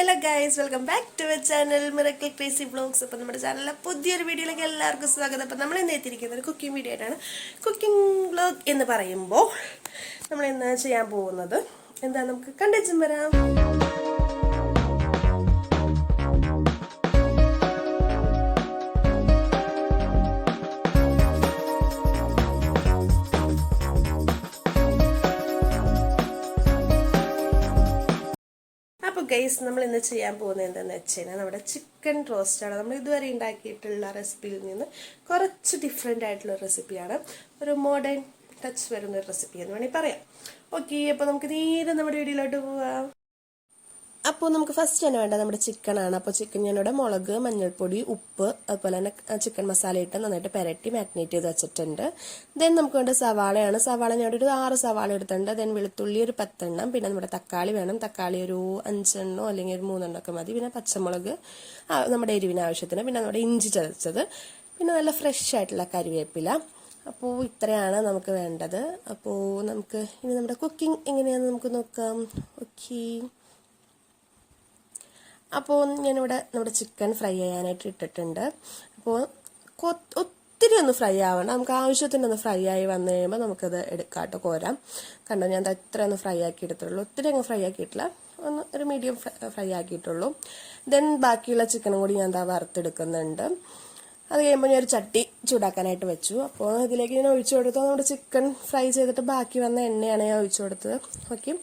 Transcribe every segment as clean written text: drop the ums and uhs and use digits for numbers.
Hello guys, welcome back to our channel miracle crazy vlogs. അപ്പം നമ്മുടെ ചാനലിലെ പുതിയൊരു വീഡിയോയിലേക്ക് എല്ലാവർക്കും സ്വാഗതം. അപ്പം നമ്മൾ ഇന്ന് എത്തിയിരിക്കുന്നത് ഒരു കുക്കിംഗ് വീഡിയോ ആയിട്ടാണ്. കുക്കിംഗ് വ്ലോഗ് എന്ന് പറയുമ്പോൾ നമ്മൾ ഇന്ന് ചെയ്യാൻ പോകുന്നത് എന്താ, നമുക്ക് കണ്ടേച്ചും വരാം. അപ്പോൾ ഗൈസ്, നമ്മൾ ഇന്ന് ചെയ്യാൻ പോകുന്നത് എന്താണെന്ന് വെച്ച് കഴിഞ്ഞാൽ നമ്മുടെ ചിക്കൻ റോസ്റ്റാണ്. നമ്മൾ ഇതുവരെ ഉണ്ടാക്കിയിട്ടുള്ള റെസിപ്പിയിൽ നിന്ന് കുറച്ച് ഡിഫറെൻ്റ് ആയിട്ടുള്ള റെസിപ്പിയാണ്. ഒരു മോഡേൺ ടച്ച് വരുന്ന ഒരു റെസിപ്പി എന്ന് വേണമെങ്കിൽ പറയാം. ഓക്കെ, അപ്പോൾ നമുക്ക് നേരെ നമ്മുടെ വീഡിയോയിലോട്ട് പോവാം. അപ്പോൾ നമുക്ക് ഫസ്റ്റ് തന്നെ വേണ്ട നമ്മുടെ ചിക്കനാണ്. അപ്പോൾ ചിക്കൻ ഞാനിവിടെ മുളക്, മഞ്ഞൾപ്പൊടി, ഉപ്പ്, അതുപോലെ തന്നെ ചിക്കൻ മസാല ഇട്ട് നന്നായിട്ട് പെരട്ടി മാരിനേറ്റ് ചെയ്ത് വെച്ചിട്ടുണ്ട്. ദെൻ നമുക്ക് വേണ്ട സവാളയാണ്. സവാള ഞാൻ ഒരു 6 സവാള എടുത്തിട്ടുണ്ട്. ദെൻ വെളുത്തുള്ളി ഒരു 10 എണ്ണം, പിന്നെ നമ്മുടെ തക്കാളി വേണം. തക്കാളി ഒരു 5 എണ്ണോ അല്ലെങ്കിൽ ഒരു 3 എണ്ണമൊക്കെ മതി. പിന്നെ പച്ചമുളക് നമ്മുടെ എരിവിന് ആവശ്യത്തിന്, പിന്നെ നമ്മുടെ ഇഞ്ചി ചതച്ചത്, പിന്നെ നല്ല ഫ്രഷ് ആയിട്ടുള്ള കറിവേപ്പില. അപ്പോൾ ഇത്രയാണ് നമുക്ക് വേണ്ടത്. അപ്പോൾ നമുക്ക് ഇനി നമ്മുടെ കുക്കിംഗ് എങ്ങനെയാണെന്ന് നമുക്ക് നോക്കാം. ഓക്കെ, അപ്പോൾ ഞാനിവിടെ നമ്മുടെ ചിക്കൻ ഫ്രൈ ചെയ്യാനായിട്ട് ഇട്ടിട്ടുണ്ട്. അപ്പോൾ ഒത്തിരി ഒന്ന് ഫ്രൈ ആവണം, നമുക്ക് ആവശ്യത്തിനൊന്ന് ഫ്രൈ ആയി വന്നു കഴിയുമ്പോൾ നമുക്കത് എടുക്കാട്ടോ, കോരാം. കണ്ടോ, ഞാൻ ഇത്ര ഒന്ന് ഫ്രൈ ആക്കി എടുത്തുള്ളൂ. ഒത്തിരി അങ്ങ് ഫ്രൈ ആക്കിയിട്ടില്ല, ഒന്ന് ഒരു മീഡിയം ഫ്രൈ ആക്കിയിട്ടുള്ളൂ. ദെൻ ബാക്കിയുള്ള ചിക്കനും കൂടി ഞാൻ വറുത്തെടുക്കുന്നുണ്ട്. അത് കഴിയുമ്പോൾ ഞാൻ ഒരു ചട്ടി ചൂടാക്കാനായിട്ട് വെച്ചു. അപ്പോൾ ഇതിലേക്ക് ഞാൻ ഒഴിച്ചു കൊടുത്തത് നമ്മുടെ ചിക്കൻ ഫ്രൈ ചെയ്തിട്ട് ബാക്കി വന്ന എണ്ണയാണ് ഞാൻ ഒഴിച്ചു കൊടുത്തത്. ഓക്കെ,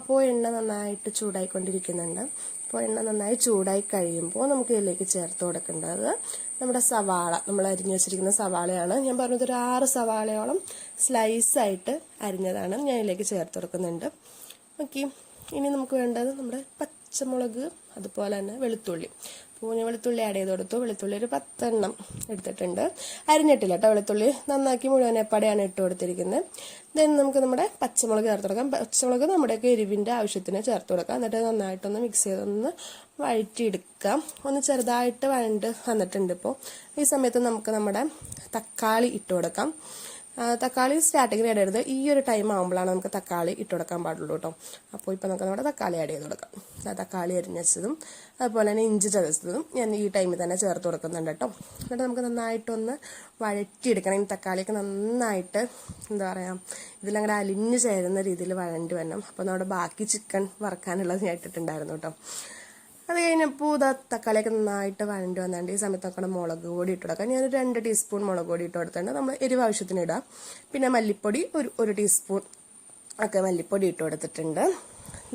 അപ്പോൾ എണ്ണ നന്നായിട്ട് ചൂടായിക്കൊണ്ടിരിക്കുന്നുണ്ട്. അപ്പോൾ എണ്ണ നന്നായി ചൂടായി കഴിയുമ്പോൾ നമുക്ക് ഇതിലേക്ക് ചേർത്ത് കൊടുക്കേണ്ടത് നമ്മുടെ സവാള. നമ്മൾ അരിഞ്ഞു വെച്ചിരിക്കുന്ന സവാളയാണ്. ഞാൻ പറഞ്ഞത് ഒരു 6 സവാളയോളം സ്ലൈസായിട്ട് അരിഞ്ഞതാണ് ഞാൻ ഇതിലേക്ക് ചേർത്ത് കൊടുക്കുന്നുണ്ട്. ഓക്കെ, ഇനി നമുക്ക് വേണ്ടത് നമ്മുടെ പച്ചമുളക്, അതുപോലെ തന്നെ വെളുത്തുള്ളി. അപ്പോൾ ഞാൻ വെളുത്തുള്ളി ആഡ് ചെയ്ത് കൊടുത്തു. വെളുത്തുള്ളി ഒരു 10 എണ്ണം എടുത്തിട്ടുണ്ട്. അരിഞ്ഞിട്ടില്ല കേട്ടോ, വെളുത്തുള്ളി നന്നാക്കി മുഴുവനെപ്പാടെയാണ് ഇട്ട് കൊടുത്തിരിക്കുന്നത്. ദെൻ നമുക്ക് നമ്മുടെ പച്ചമുളക് ചേർത്ത് കൊടുക്കാം. പച്ചമുളക് നമ്മുടെയൊക്കെ എരിവിൻ്റെ ആവശ്യത്തിന് ചേർത്ത് കൊടുക്കാം. എന്നിട്ട് നന്നായിട്ടൊന്ന് മിക്സ് ചെയ്തൊന്ന് വഴറ്റിയെടുക്കാം. ഒന്ന് ചെറുതായിട്ട് വഴണ്ട് വന്നിട്ടുണ്ട്. ഇപ്പോൾ ഈ സമയത്ത് നമുക്ക് നമ്മുടെ തക്കാളി ഇട്ട് കൊടുക്കാം. തക്കാളി സ്റ്റാർട്ടിങ്ങിൽ ഇടരുത്, ഈ ഒരു ടൈം ആകുമ്പോഴാണ് നമുക്ക് തക്കാളി ഇട്ട് കൊടുക്കാൻ പാടുള്ളൂ കേട്ടോ. അപ്പോൾ ഇപ്പോൾ നമുക്ക് നമ്മുടെ തക്കാളി ആഡ് ചെയ്ത് കൊടുക്കാം. തക്കാളി അരിഞ്ഞതും അതുപോലെ തന്നെ ഇഞ്ചി ചതച്ചതും ഞാൻ ഈ ടൈമിൽ തന്നെ ചേർത്ത് കൊടുക്കുന്നുണ്ട് കേട്ടോ. എന്നിട്ട് നമുക്ക് നന്നായിട്ടൊന്ന് വഴറ്റിയെടുക്കണം. ഈ തക്കാളിയൊക്കെ നന്നായിട്ട് എന്താ പറയുക, ഇതിലങ്ങനെ അലിഞ്ഞു ചേരുന്ന രീതിയിൽ വഴണ്ടി വരണം. അപ്പോൾ നമ്മുടെ ബാക്കി ചിക്കൻ വറക്കാനുള്ളത് ഞാൻ ഇട്ടിട്ടുണ്ടായിരുന്നു കേട്ടോ. അത് കഴിഞ്ഞപ്പോൾ തക്കാളിയൊക്കെ നന്നായിട്ട് വഴണ്ടി വന്നിട്ടുണ്ട്. ഈ സമയത്ത് നോക്കണം മുളക് പൊടി ഇട്ട് കൊടുക്കാം. ഞാനൊരു 2 ടീസ്പൂൺ മുളക് പൊടി ഇട്ട് കൊടുത്തിട്ടുണ്ട്. നമ്മൾ എരിവ് ആവശ്യത്തിന് ഇടാം. പിന്നെ മല്ലിപ്പൊടി ഒരു ടീസ്പൂൺ ഒക്കെ മല്ലിപ്പൊടി ഇട്ട് കൊടുത്തിട്ടുണ്ട്.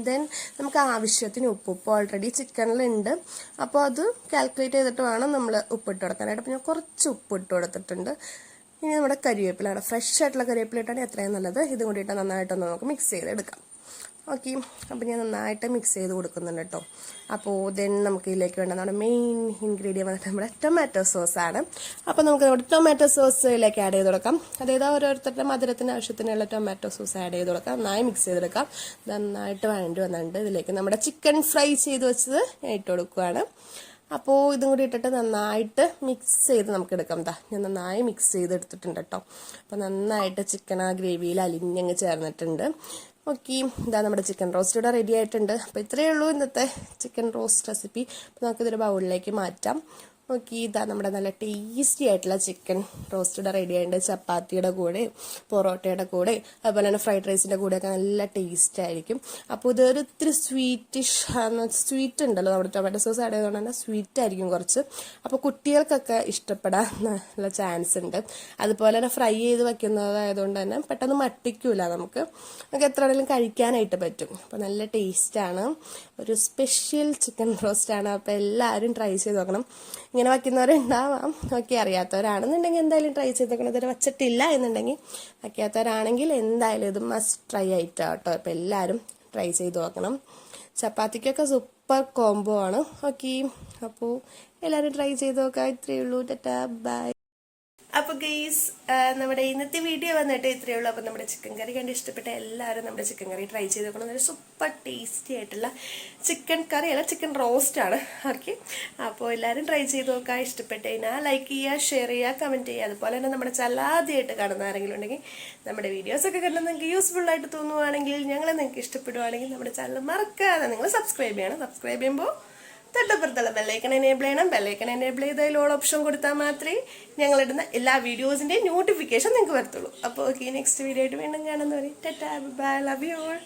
ദെൻ നമുക്ക് ആവശ്യത്തിന് ഉപ്പ് ഓൾറെഡി ചിക്കനിലുണ്ട്. അപ്പോൾ അത് കാൽക്കുലേറ്റ് ചെയ്തിട്ട് വേണം നമ്മൾ ഉപ്പിട്ട് കൊടുക്കാനായിട്ട്. അപ്പോൾ ഞാൻ കുറച്ച് ഉപ്പ് ഇട്ട് കൊടുത്തിട്ടുണ്ട്. ഇനി നമ്മുടെ കരിവേപ്പിലാണ്, ഫ്രഷ് ആയിട്ടുള്ള കരിവേപ്പില ഇട്ടാണ് എത്രയും നല്ലത്. ഇതും കൂടി ഇട്ടാൽ നന്നായിട്ടൊന്ന് നമുക്ക് മിക്സ് ചെയ്തെടുക്കാം. ഓക്കെ, അപ്പോൾ ഞാൻ നന്നായിട്ട് മിക്സ് ചെയ്ത് കൊടുക്കുന്നുണ്ട് കേട്ടോ. അപ്പോൾ ദെൻ നമുക്ക് ഇതിലേക്ക് വേണ്ട നമ്മുടെ മെയിൻ ഇൻഗ്രീഡിയൻ വന്നിട്ട് നമ്മുടെ ടൊമാറ്റോ സോസാണ്. അപ്പോൾ നമുക്ക് നമ്മുടെ ടൊമാറ്റോ സോസിലേക്ക് ആഡ് ചെയ്ത് കൊടുക്കാം. അതായത് ഓരോരുത്തരുടെ മധുരത്തിന് ആവശ്യത്തിനുള്ള ടൊമാറ്റോ സോസ് ആഡ് ചെയ്ത് കൊടുക്കാം. നന്നായി മിക്സ് ചെയ്തെടുക്കാം. നന്നായിട്ട് വഴണ്ടി വന്നിട്ടുണ്ട്. ഇതിലേക്ക് നമ്മുടെ ചിക്കൻ ഫ്രൈ ചെയ്ത് വെച്ചത് ഞാൻ ഇട്ട് കൊടുക്കുകയാണ്. അപ്പോൾ ഇതും കൂടി ഇട്ടിട്ട് നന്നായിട്ട് മിക്സ് ചെയ്ത് നമുക്ക് എടുക്കാം. ഞാൻ നന്നായി മിക്സ് ചെയ്ത് എടുത്തിട്ടുണ്ട് കേട്ടോ. അപ്പോൾ നന്നായിട്ട് ചിക്കൻ ആ ഗ്രേവിയിൽ അലിഞ്ഞങ്ങ് ചേർന്നിട്ടുണ്ട്. ഓക്കെ, നമ്മുടെ ചിക്കൻ റോസ്റ്റ് ഇവിടെ റെഡി ആയിട്ടുണ്ട്. അപ്പോൾ ഇത്രയേ ഉള്ളൂ ഇന്നത്തെ ചിക്കൻ റോസ്റ്റ് റെസിപ്പി. അപ്പോൾ നമുക്കിതൊരു ബൗളിലേക്ക് മാറ്റാം. ഓക്കെ, നമ്മുടെ നല്ല ടേസ്റ്റി ആയിട്ടുള്ള ചിക്കൻ റോസ്റ്റ് ഇവിടെ റെഡി ആയിട്ടുണ്ട്. ചപ്പാത്തിയുടെ കൂടെ, പൊറോട്ടയുടെ കൂടെ, അതുപോലെ തന്നെ ഫ്രൈഡ് റൈസിൻ്റെ കൂടെയൊക്കെ നല്ല ടേസ്റ്റ് ആയിരിക്കും. അപ്പോൾ ഇതൊരു ഇത്തിരി സ്വീറ്റ് ഉണ്ടല്ലോ, നമ്മുടെ ടൊമാറ്റോ സോസ് ആഡ് ചെയ്തുകൊണ്ട് തന്നെ സ്വീറ്റ് ആയിരിക്കും കുറച്ച്. അപ്പോൾ കുട്ടികൾക്കൊക്കെ ഇഷ്ടപ്പെടാൻ നല്ല ചാൻസ് ഉണ്ട്. അതുപോലെ തന്നെ ഫ്രൈ ചെയ്ത് വെക്കുന്നതായതുകൊണ്ട് തന്നെ പെട്ടെന്ന് മട്ടിക്കൂല, നമുക്ക് എത്ര വേണമെങ്കിലും കഴിക്കാനായിട്ട് പറ്റും. അപ്പോൾ നല്ല ടേസ്റ്റാണ്. ഒരു സ്പെഷ്യൽ ചിക്കൻ റോസ്റ്റാണ്. അപ്പോൾ എല്ലാവരും ട്രൈ ചെയ്ത് നോക്കണം. ഇങ്ങനെ വയ്ക്കുന്നവരുണ്ടാവാം. ഓക്കെ, അറിയാത്തവരാണെന്നുണ്ടെങ്കിൽ എന്തായാലും ട്രൈ ചെയ്ത് നോക്കണം. ഇതുവരെ വച്ചിട്ടില്ല എന്നുണ്ടെങ്കിൽ, വയ്ക്കാത്തവരാണെങ്കിൽ എന്തായാലും ഇത് മസ്റ്റ് ട്രൈ ആയിട്ടാണ് കേട്ടോ. അപ്പോൾ എല്ലാവരും ട്രൈ ചെയ്ത് നോക്കണം. ചപ്പാത്തിക്കൊക്കെ സൂപ്പർ കോംബോ ആണ്. ഓക്കെ, അപ്പോൾ എല്ലാവരും ട്രൈ ചെയ്ത് നോക്കാം. ഇത്രയേ ഉള്ളൂ. ടാറ്റാ, ബൈ. അപ്പോൾ ഗെയ്സ് നമ്മുടെ ഇന്നത്തെ വീഡിയോ വന്നിട്ട് ഇത്രയേ ഉള്ളൂ. അപ്പോൾ നമ്മുടെ ചിക്കൻ കറി കണ്ട് ഇഷ്ടപ്പെട്ട എല്ലാവരും നമ്മുടെ ചിക്കൻ കറി ട്രൈ ചെയ്ത് നോക്കണം. ഒരു സൂപ്പർ ടേസ്റ്റി ആയിട്ടുള്ള ചിക്കൻ കറി അല്ല, ചിക്കൻ റോസ്റ്റാണ്. ഓക്കെ, അപ്പോൾ എല്ലാവരും ട്രൈ ചെയ്ത് നോക്കുക. ഇഷ്ടപ്പെട്ട് കഴിഞ്ഞാൽ ലൈക്ക് ചെയ്യുക, ഷെയർ ചെയ്യുക, കമൻറ്റ് ചെയ്യുക. അതുപോലെ തന്നെ നമ്മുടെ ചാനൽ ആദ്യമായിട്ട് കാണുന്ന ആരെങ്കിലും ഉണ്ടെങ്കിൽ നമ്മുടെ വീഡിയോസൊക്കെ കണ്ട് നിങ്ങൾക്ക് യൂസ്ഫുൾ ആയിട്ട് തോന്നുവാണെങ്കിൽ, ഞങ്ങളെ നിങ്ങൾക്ക് ഇഷ്ടപ്പെടുവാണെങ്കിൽ നമ്മുടെ ചാനൽ മറക്കാതെ നിങ്ങൾ സബ്സ്ക്രൈബ് ചെയ്യണം. സബ്സ്ക്രൈബ് ചെയ്യുമ്പോൾ തൊട്ടപ്പുറത്തുള്ള ബെല്ലൈക്കൺ എനേബിൾ ചെയ്യണം. ബെല്ലൈക്കൺ എനേബിൾ ചെയ്തതിൽ ഓൾ ഓപ്ഷൻ കൊടുത്താൽ മാത്രമേ ഞങ്ങളിടുന്ന എല്ലാ വീഡിയോസിൻ്റെയും നോട്ടിഫിക്കേഷൻ നിങ്ങൾക്ക് വരത്തുള്ളൂ. അപ്പോൾ ഓക്കെ, നെക്സ്റ്റ് വീഡിയോ ആയിട്ട് വീണ്ടും കാണുന്നവരെ tata bye, love you all.